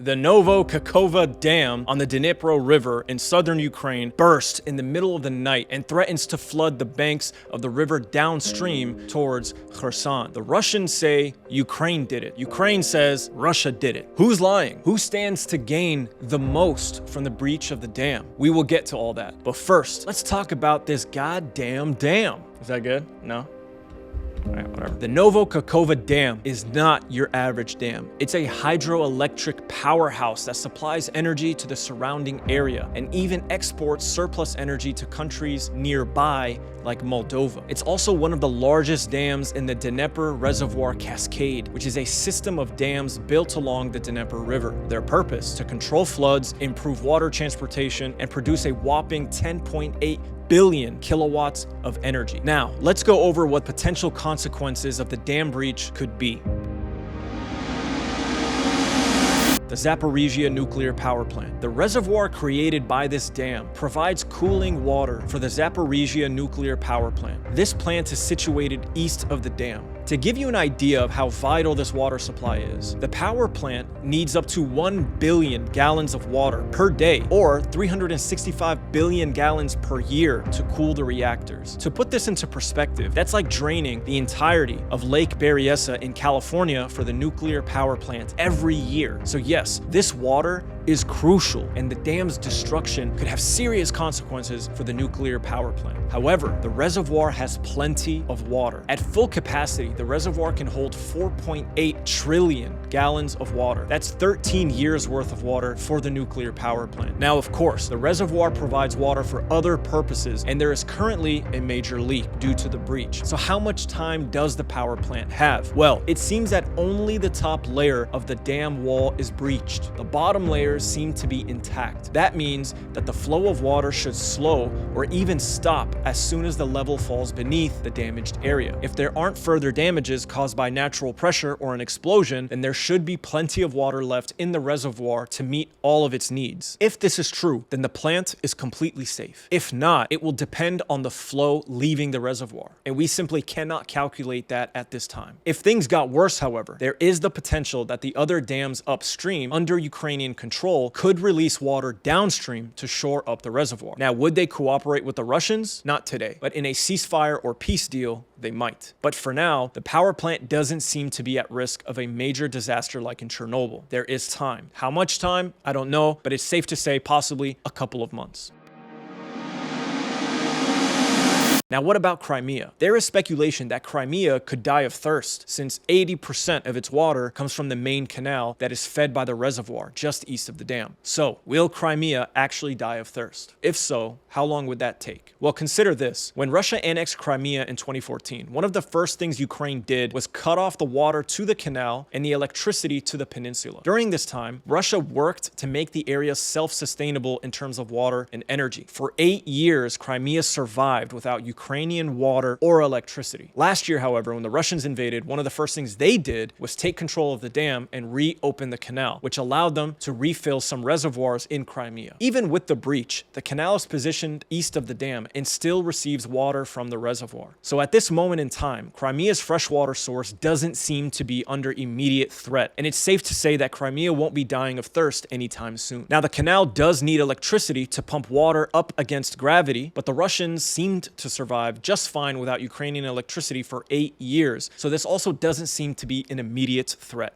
The Novokakova Dam on the Dnipro River in southern Ukraine burst in the middle of the night and threatens to flood the banks of the river downstream towards Kherson. The Russians say Ukraine did it. Ukraine says Russia did it. Who's lying? Who stands to gain the most from the breach of the dam? We will get to all that. But first, let's talk about this goddamn dam. Is that good? No? Alright, whatever. The Novokakova Dam is not your average dam. It's a hydroelectric powerhouse that supplies energy to the surrounding area and even exports surplus energy to countries nearby like Moldova. It's also one of the largest dams in the Dnieper Reservoir Cascade, which is a system of dams built along the Dnieper River. Their purpose: to control floods, improve water transportation, and produce a whopping 10.8 billion kilowatts of energy. Now, let's go over what potential consequences of the dam breach could be. The Zaporizhia nuclear power plant. The reservoir created by this dam provides cooling water for the Zaporizhia nuclear power plant. This plant is situated east of the dam. To give you an idea of how vital this water supply is, the power plant needs up to 1 billion gallons of water per day, or 365 billion gallons per year, to cool the reactors. To put this into perspective, that's like draining the entirety of Lake Berryessa in California for the nuclear power plant every year. So yes, this water is crucial, and the dam's destruction could have serious consequences for the nuclear power plant. However, the reservoir has plenty of water. At full capacity, the reservoir can hold 4.8 trillion gallons of water. That's 13 years worth of water for the nuclear power plant. Now, of course, the reservoir provides water for other purposes, and there is currently a major leak due to the breach. So how much time does the power plant have? Well, it seems that only the top layer of the dam wall is breached. The bottom layers seem to be intact. That means that the flow of water should slow or even stop as soon as the level falls beneath the damaged area. If there aren't further damages caused by natural pressure or an explosion, then there should be plenty of water left in the reservoir to meet all of its needs. If this is true, then the plant is completely safe. If not, it will depend on the flow leaving the reservoir, and we simply cannot calculate that at this time. If things got worse, however, there is the potential that the other dams upstream under Ukrainian control could release water downstream to shore up the reservoir. Now, would they cooperate with the Russians? Not today, but in a ceasefire or peace deal, they might. But for now, the power plant doesn't seem to be at risk of a major disaster like in Chernobyl. There is time. How much time? I don't know, but it's safe to say possibly a couple of months. Now, what about Crimea? There is speculation that Crimea could die of thirst, since 80% of its water comes from the main canal that is fed by the reservoir just east of the dam. So, will Crimea actually die of thirst? If so, how long would that take? Well, consider this. When Russia annexed Crimea in 2014, one of the first things Ukraine did was cut off the water to the canal and the electricity to the peninsula. During this time, Russia worked to make the area self-sustainable in terms of water and energy. For 8 years, Crimea survived without Ukrainian water or electricity. Last year, however, when the Russians invaded, one of the first things they did was take control of the dam and reopen the canal, which allowed them to refill some reservoirs in Crimea. Even with the breach, the canal is positioned east of the dam and still receives water from the reservoir. So at this moment in time, Crimea's freshwater source doesn't seem to be under immediate threat, and it's safe to say that Crimea won't be dying of thirst anytime soon. Now, the canal does need electricity to pump water up against gravity, but the Russians seemed to survive just fine without Ukrainian electricity for 8 years, so this also doesn't seem to be an immediate threat.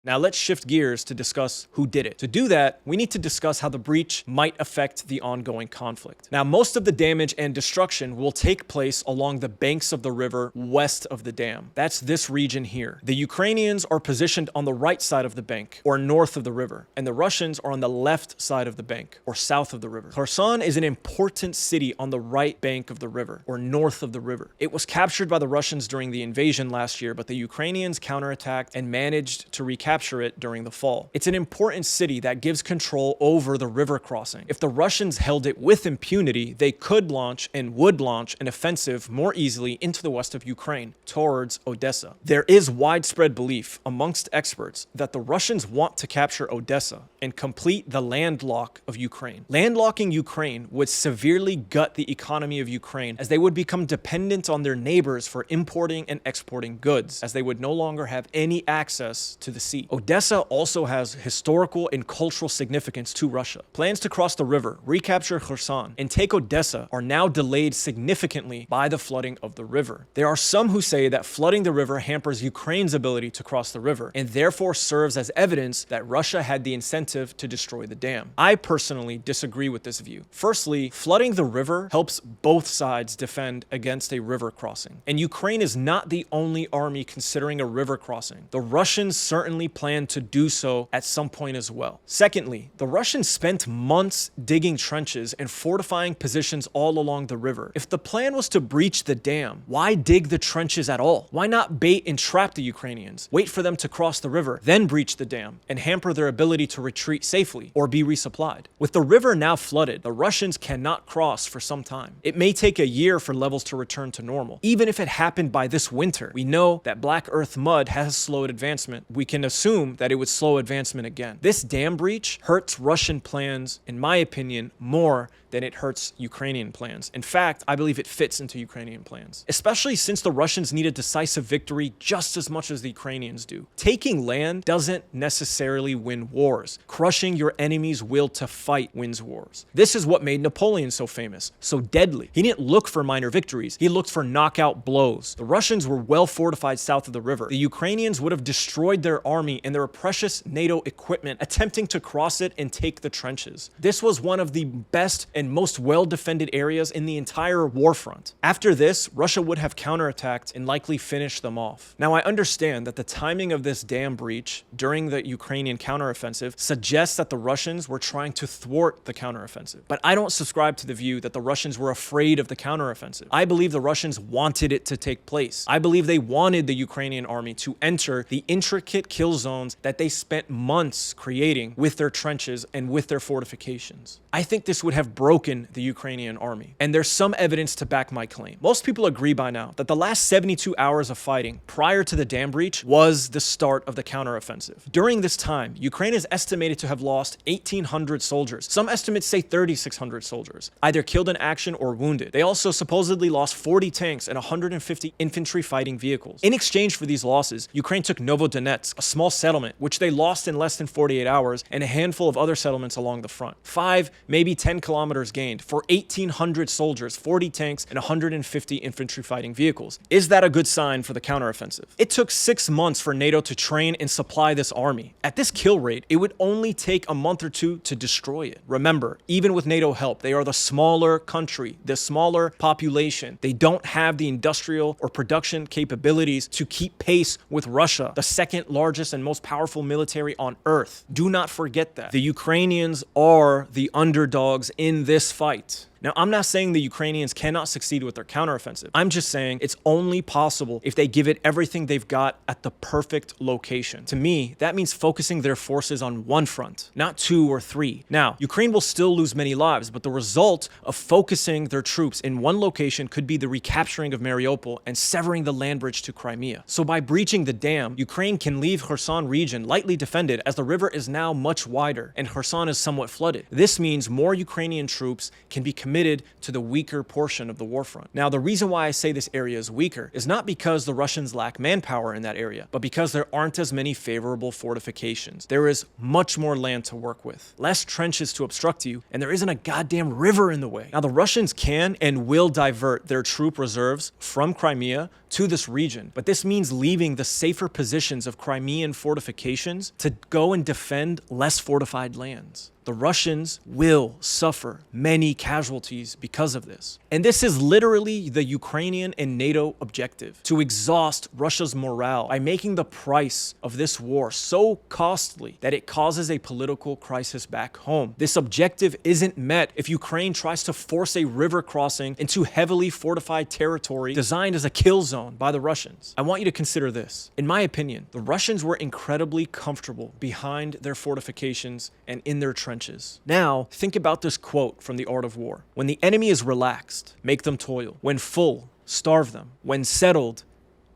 Now let's shift gears to discuss who did it. To do that, we need to discuss how the breach might affect the ongoing conflict. Now, most of the damage and destruction will take place along the banks of the river west of the dam. That's this region here. The Ukrainians are positioned on the right side of the bank, or north of the river, and the Russians are on the left side of the bank, or south of the river. Kherson is an important city on the right bank of the river, or north of the river. It was captured by the Russians during the invasion last year, but the Ukrainians counterattacked and managed to recapture recapture it during the fall. It's an important city that gives control over the river crossing. If the Russians held it with impunity, they could launch and would launch an offensive more easily into the west of Ukraine, towards Odessa. There is widespread belief amongst experts that the Russians want to capture Odessa and complete the landlock of Ukraine. Landlocking Ukraine would severely gut the economy of Ukraine, as they would become dependent on their neighbors for importing and exporting goods, as they would no longer have any access to the sea. Odessa also has historical and cultural significance to Russia. Plans to cross the river, recapture Kherson, and take Odessa are now delayed significantly by the flooding of the river. There are some who say that flooding the river hampers Ukraine's ability to cross the river, and therefore serves as evidence that Russia had the incentive to destroy the dam. I personally disagree with this view. Firstly, flooding the river helps both sides defend against a river crossing, and Ukraine is not the only army considering a river crossing. The Russians certainly plan to do so at some point as well. Secondly, the Russians spent months digging trenches and fortifying positions all along the river. If the plan was to breach the dam, why dig the trenches at all? Why not bait and trap the Ukrainians, wait for them to cross the river, then breach the dam, and hamper their ability to retreat safely or be resupplied? With the river now flooded, the Russians cannot cross for some time. It may take a year for levels to return to normal. Even if it happened by this winter, we know that black earth mud has slowed advancement. We can assume that it would slow advancement again. This dam breach hurts Russian plans, in my opinion, more than it hurts Ukrainian plans. In fact, I believe it fits into Ukrainian plans, especially since the Russians need a decisive victory just as much as the Ukrainians do. Taking land doesn't necessarily win wars. Crushing your enemy's will to fight wins wars. This is what made Napoleon so famous, so deadly. He didn't look for minor victories. He looked for knockout blows. The Russians were well fortified south of the river. The Ukrainians would have destroyed their army and their precious NATO equipment attempting to cross it and take the trenches. This was one of the best and most well-defended areas in the entire war front. After this, Russia would have counterattacked and likely finished them off. Now, I understand that the timing of this dam breach during the Ukrainian counteroffensive suggests that the Russians were trying to thwart the counteroffensive. But I don't subscribe to the view that the Russians were afraid of the counteroffensive. I believe the Russians wanted it to take place. I believe they wanted the Ukrainian army to enter the intricate kill zones that they spent months creating with their trenches and with their fortifications. I think this would have broken the Ukrainian army, and there's some evidence to back my claim. Most people agree by now that the last 72 hours of fighting prior to the dam breach was the start of the counteroffensive. During this time, Ukraine is estimated to have lost 1,800 soldiers. Some estimates say 3,600 soldiers, either killed in action or wounded. They also supposedly lost 40 tanks and 150 infantry fighting vehicles. In exchange for these losses, Ukraine took Novodonetsk, a small settlement, which they lost in less than 48 hours, and a handful of other settlements along the front. 5, maybe 10 kilometers gained for 1,800 soldiers, 40 tanks, and 150 infantry fighting vehicles. Is that a good sign for the counteroffensive? It took 6 months for NATO to train and supply this army. At this kill rate, it would only take a month or two to destroy it. Remember, even with NATO help, they are the smaller country, the smaller population. They don't have the industrial or production capabilities to keep pace with Russia, the second largest and most powerful military on earth. Do not forget that. The Ukrainians are the underdogs in this fight. Now, I'm not saying the Ukrainians cannot succeed with their counteroffensive. I'm just saying it's only possible if they give it everything they've got at the perfect location. To me, that means focusing their forces on one front, not 2 or 3. Now, Ukraine will still lose many lives, but the result of focusing their troops in one location could be the recapturing of Mariupol and severing the land bridge to Crimea. So by breaching the dam, Ukraine can leave Kherson region lightly defended, as the river is now much wider and Kherson is somewhat flooded. This means more Ukrainian troops can be committed to the weaker portion of the war front. Now, the reason why I say this area is weaker is not because the Russians lack manpower in that area, but because there aren't as many favorable fortifications. There is much more land to work with, less trenches to obstruct you, and there isn't a goddamn river in the way. Now, the Russians can and will divert their troop reserves from Crimea to this region, but this means leaving the safer positions of Crimean fortifications to go and defend less fortified lands. The Russians will suffer many casualties because of this. And this is literally the Ukrainian and NATO objective, to exhaust Russia's morale by making the price of this war so costly that it causes a political crisis back home. This objective isn't met if Ukraine tries to force a river crossing into heavily fortified territory designed as a kill zone. on by the Russians. I want you to consider this. In my opinion, the Russians were incredibly comfortable behind their fortifications and in their trenches. Now, think about this quote from The Art of War. When the enemy is relaxed, make them toil. When full, starve them. When settled,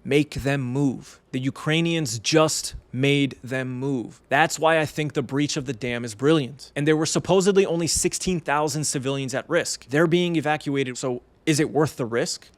make them move. The Ukrainians just made them move. That's why I think the breach of the dam is brilliant. And there were supposedly only 16,000 civilians at risk. They're being evacuated, so is it worth the risk?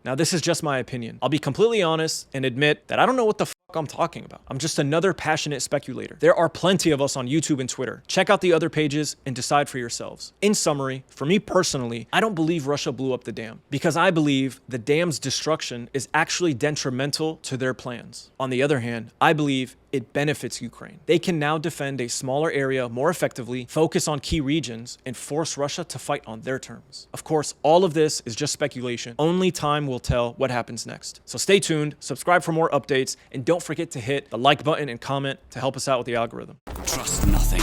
Now, this is just my opinion. I'll be completely honest and admit that I don't know what the fuck I'm talking about. I'm just another passionate speculator. There are plenty of us on YouTube and Twitter. Check out the other pages and decide for yourselves. In summary, for me personally, I don't believe Russia blew up the dam because I believe the dam's destruction is actually detrimental to their plans. On the other hand, I believe it benefits Ukraine. They can now defend a smaller area more effectively, focus on key regions, and force Russia to fight on their terms. Of course, all of this is just speculation. Only time will tell what happens next. So stay tuned, subscribe for more updates, and don't forget to hit the like button and comment to help us out with the algorithm. Trust nothing.